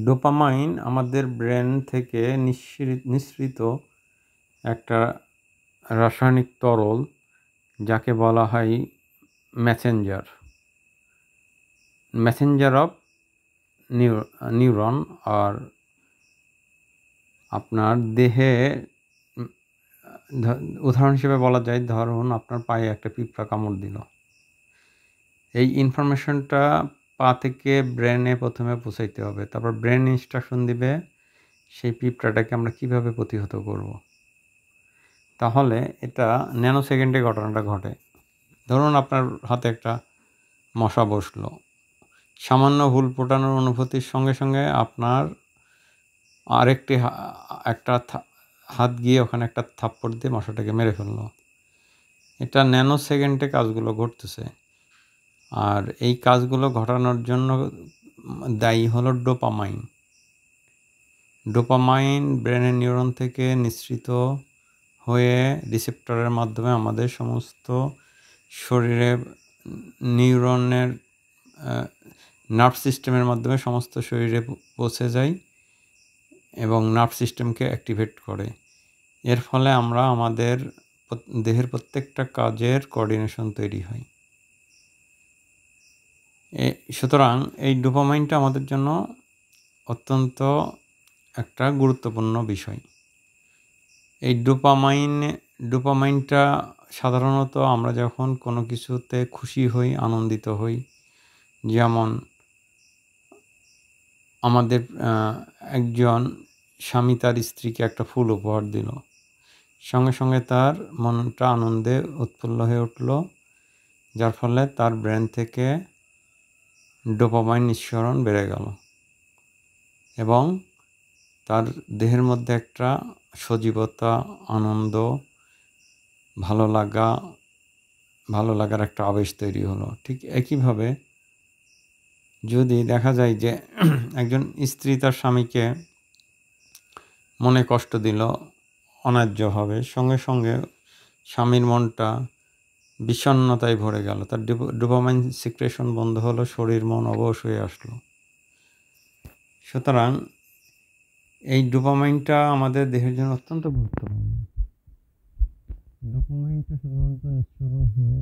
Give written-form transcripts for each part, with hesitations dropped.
Dopamine আমাদের brain থেকে নিঃসৃত একটা রাসায়নিক তরল, যাকে বলা হয় মেসেঞ্জার অফ নিউরন। আর আপনার দেহে উদাহরণ হিসেবে বলা যায়, ধরুন আপনার পায়ে একটা পিঁপড়া কামড় দিল। এই ইনফরমেশনটা পা থেকে ব্রেনে প্রথমে পৌঁছাইতে হবে, তারপর ব্রেন ইনস্ট্রাকশন দিবে সেই পিঁপড়াটাকে আমরা কিভাবে প্রতিহত করব। তাহলে এটা ন্যানো সেকেন্ডে ঘটনাটা ঘটে। ধরুন আপনার হাতে একটা মশা বসলো, সামান্য হুল ফোটানোর অনুভূতির সঙ্গে সঙ্গে আপনার একটা হাত গিয়ে ওখানে একটা থাপ্পড় দিয়ে মশাটাকে মেরে ফেললো। এটা ন্যানো সেকেন্ডে কাজগুলো ঘটতেছে। আর এই কাজগুলো ঘটানোর জন্য দায়ী হলো ডোপামাইন। ডোপামাইন ব্রেনের নিউরন থেকে নিঃসৃত হয়ে রিসেপ্টরের মাধ্যমে আমাদের সমস্ত শরীরে নিউরনের নার্ভ সিস্টেমের মাধ্যমে সমস্ত শরীরে পৌঁছে যায় এবং নার্ভ সিস্টেমকে অ্যাক্টিভেট করে। এর ফলে আমরা আমাদের দেহের প্রত্যেকটা কাজের কোঅর্ডিনেশন তৈরি হয়। সুতরাং এই ডোপামাইনটা আমাদের জন্য অত্যন্ত একটা গুরুত্বপূর্ণ বিষয়। এই ডোপামাইনটা সাধারণত আমরা যখন কোনো কিছুতে খুশি হই, আনন্দিত হই, যেমন আমাদের একজন স্বামী তার স্ত্রীকে একটা ফুল উপহার দিল, সঙ্গে সঙ্গে তার মনটা আনন্দে উৎফুল্ল হয়ে উঠল, যার ফলে তার ব্রেন থেকে ডোপামাইন নিঃসরণ বেড়ে গেল এবং তার দেহের মধ্যে একটা সজীবতা, আনন্দ, ভালো লাগার একটা আবেশ তৈরি হলো। ঠিক একইভাবে যদি দেখা যায় যে একজন স্ত্রী তার স্বামীকে মনে কষ্ট দিল অন্যায্যভাবে, সঙ্গে সঙ্গে স্বামীর মনটা বিষণ্ণতায় ভরে গেল, তার ডোপামাইন সিক্রেশন বন্ধ হলো, শরীর মন অবশ হয়ে আসলো। সুতরাং এই ডোপামাইনটা আমাদের দেহের জন্য অত্যন্ত গুরুত্বপূর্ণ। ডোপামাইনটা সাধারণত নিঃসরণ হয়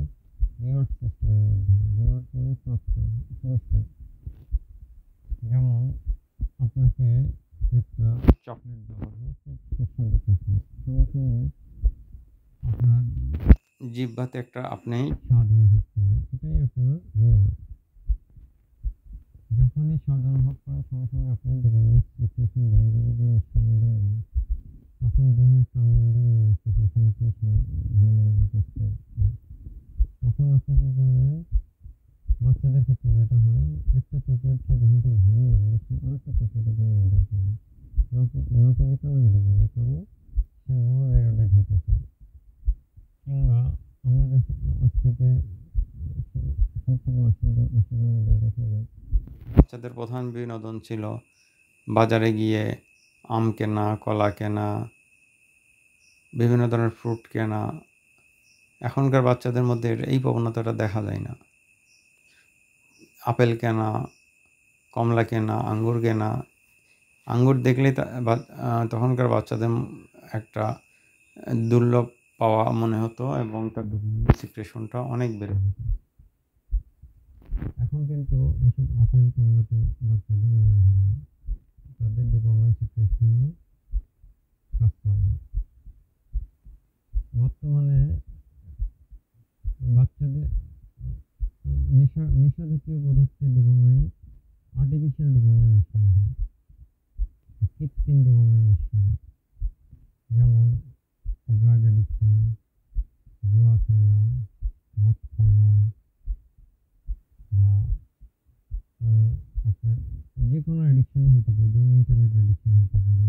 রিওয়ার্ড সিস্টেমের মাধ্যমে। রিওয়ার্ড মানে পুরস্কার। যেমন আপনাকে একটা চকলেট দেওয়া হলো, খুব সুস্বাদু চকলেট, সঙ্গে সঙ্গে আপনার জিহ্বাতে একটা আপনি স্বাদ অনুভব করেন, এটাই আপনার রিওয়ার্ড। যখনই স্বাদ অনুভব করেন, সঙ্গে সঙ্গে আপনার ডোপামাইন সিক্রেশন বেড়ে গেল বা নিঃসরণ বেড়ে গেল, তখন দেহে একটা আনন্দ, মনে একটা প্রশান্তি, ভালো লাগা কাজ করে। তখন আপনি কি করবেন, বাচ্চাদের ক্ষেত্রে যেটা হয়, একটা চকলেট খেয়ে যখন তার ভালো লাগবে, সে আরেকটা চকলেটের জন্য অর্ডার করবে, না পেলে কান্নাকাটি করবে, কারণ সে মোর রেওয়ার্ডেড হতে চায়। কিংবা আমরা যখন আজ থেকে 70-80 বছর দেখা যায়, বাচ্চাদের প্রধান বিনোদন ছিল বাজারে গিয়ে আম কেনা, কলা কেনা, বিভিন্ন ধরনের ফ্রুট কেনা। এখনকার বাচ্চাদের মধ্যে এই প্রবণতাটা দেখা যায় না। আপেল কেনা, কমলা কেনা, আঙ্গুর কেনা। আঙ্গুর দেখলেই তখনকার বাচ্চাদের একটা দুর্লভ পাওয়া মনে হতো এবং তার সিক্রেশনটা অনেক বেড়ে যেত। এখন কিন্তু এইসব আপেল কমলাতে বাচ্চাদের মন ভরে না, তাদের ডোপামাইন সিক্রেশনও কাজ করে না। বর্তমানে বাচ্চাদের নেশা জাতীয় পদার্থের ডোপামাইন আর্টিফিশিয়াল ডোপামাইন নিঃসরণ হয়, কৃত্রিম ডোপামাইন নিঃসরণ। যেমন ড্রাগ অ্যাডিকশন, জুয়া খেলা, মদ খাওয়া, বা আপনার যে কোনো অ্যাডিকশনই হতে পারে, যেমন ইন্টারনেট অ্যাডিকশন হতে পারে,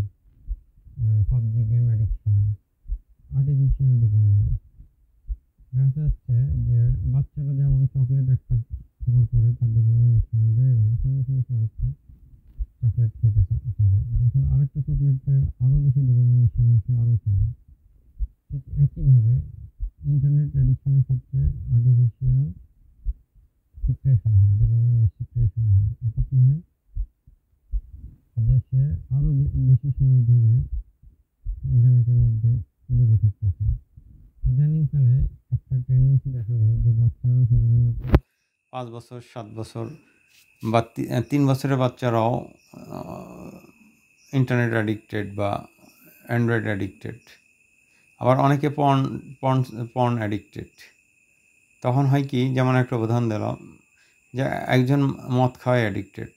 PUBG game addiction, artificial dopamine. দেখা যাচ্ছে যে বাচ্চারা যেমন চকলেট একটা খাবার পরে তার ডোপামাইন নিঃসরণ বেড়ে গেল, সঙ্গে সঙ্গে সে আরেকটা চকলেট খেতে চাবে, যখন আরেকটা চকলেটে আরও বেশি ডোপামাইন নিঃসরণ সে আরও চাবে। ঠিক একইভাবে ইন্টারনেট অ্যাডিকশনের ক্ষেত্রে আর্টিফিশিয়াল সিক্রেশন হয়, ডোপামাইন সিক্রেশন হয়। এতে কী হয়, সময় ধরে ইন্টারনেটের মধ্যে ডুবে থাকতেছে। ইদানিংকালে একটা টেন্ডেন্সি দেখা যায় যে বাচ্চারা সাধারণত 5 বছর, 7 বছর বা 3 বছরের বাচ্চারাও ইন্টারনেট অ্যাডিক্টেড বা অ্যান্ড্রয়েড অ্যাডিক্টেড। আবার অনেকে পর্ন অ্যাডিক্টেড। তখন হয় কি, যেমন একটা উদাহরণ দিলাম, যে একজন মদ খাওয়ায় অ্যাডিক্টেড।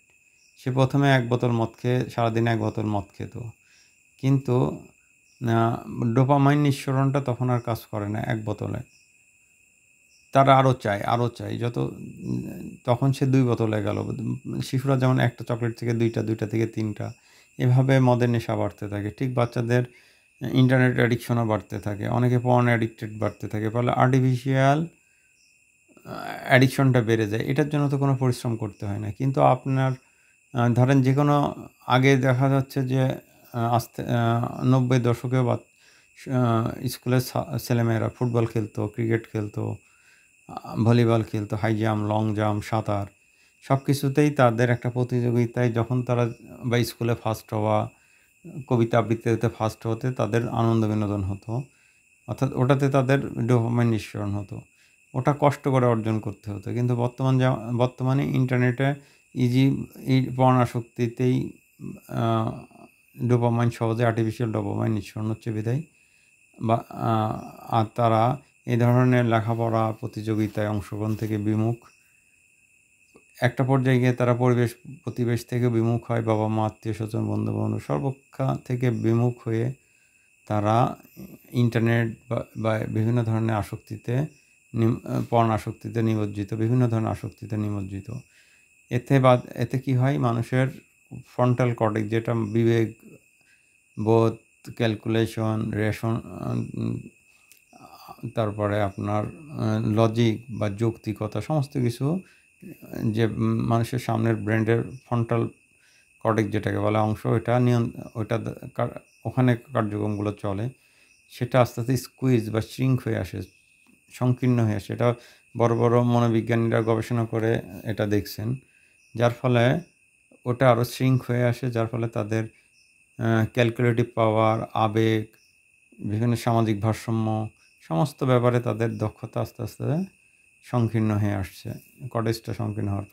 সে প্রথমে 1 বোতল মদ খেয়ে সারাদিনে 1 বোতল মদ খেত, কিন্তু ডোপামাইন নিঃসরণটা তখন আর কাজ করে না 1 বোতলে। তারা আরও চায় তখন সে 2 বোতলে গেল। শিশুরা যেমন একটা চকলেট থেকে 2টা, 2টা থেকে 3টা, এভাবে মদের নেশা বাড়তে থাকে। ঠিক বাচ্চাদের ইন্টারনেট অ্যাডিকশনও বাড়তে থাকে, অনেকে পর্ন অ্যাডিক্টেড বাড়তে থাকে। ফলে আর্টিফিশিয়াল অ্যাডিকশনটা বেড়ে যায়। এটার জন্য তো কোনো পরিশ্রম করতে হয় না, কিন্তু আপনার ধরেন যে কোনো আগে দেখা যাচ্ছে যে আস্তে 90 দশকেও স্কুলের ছেলেমেয়েরা ফুটবল খেলতো, ক্রিকেট খেলতো, ভলিবল খেলতো, হাই জাম্প, লং জাম্প, সাঁতার, সব কিছুতেই তাদের একটা প্রতিযোগিতায় যখন তারা বা স্কুলে ফার্স্ট হওয়া, কবিতা আবৃত্তিতে ফার্স্ট হতে তাদের আনন্দ বিনোদন হতো, অর্থাৎ ওটাতে তাদের ডোপামাইন নিঃসরণ হতো। ওটা কষ্ট করে অর্জন করতে হতো। কিন্তু বর্তমানে ইন্টারনেটে এই পর্নাসক্তিতেই ডোপামাইন সহজে আর্টিফিশিয়াল ডোপামাইন নিঃসরণ হচ্ছে বিধায় বা আর তারা এই ধরনের লেখাপড়া প্রতিযোগিতায় অংশগ্রহণ থেকে বিমুখ। একটা পর্যায়ে গিয়ে তারা প্রতিবেশ থেকে বিমুখ হয়, বাবা মা, আত্মীয় স্বজন, বন্ধুবান্ধব সর্বক্ষা থেকে বিমুখ হয়ে তারা ইন্টারনেট বা বিভিন্ন ধরনের আসক্তিতে, পর্ন আসক্তিতে নিমজ্জিত, বিভিন্ন ধরনের আসক্তিতে নিমজ্জিত। এতে কি হয়, মানুষের ফ্রন্টাল কর্টেক্স, যেটা বিবেক বোধ, ক্যালকুলেশন, তারপরে আপনার লজিক বা যৌক্তিকতা, সমস্ত কিছু যে মানুষের সামনের ব্রেনের ফ্রন্টাল কর্টেক্স যেটাকে বলা অংশ, ওটা ওখানে কার্যক্রমগুলো চলে, সেটা আস্তে আস্তে স্কুইজ বা শ্রিঙ্ক হয়ে আসে, সংকীর্ণ হয়ে আসে। এটা বড় বড় মনোবিজ্ঞানীরা গবেষণা করে এটা দেখছেন, যার ফলে ওটা আরও শ্রিঙ্ক হয়ে আসে, যার ফলে তাদের ক্যালকুলেটিভ পাওয়ার, আবেগ, বিভিন্ন সামাজিক ভারসাম্য, সমস্ত ব্যাপারে তাদের দক্ষতা আস্তে আস্তে সংকীর্ণ হয়ে আসছে, কর্টেক্সটা সংকীর্ণ হওয়ার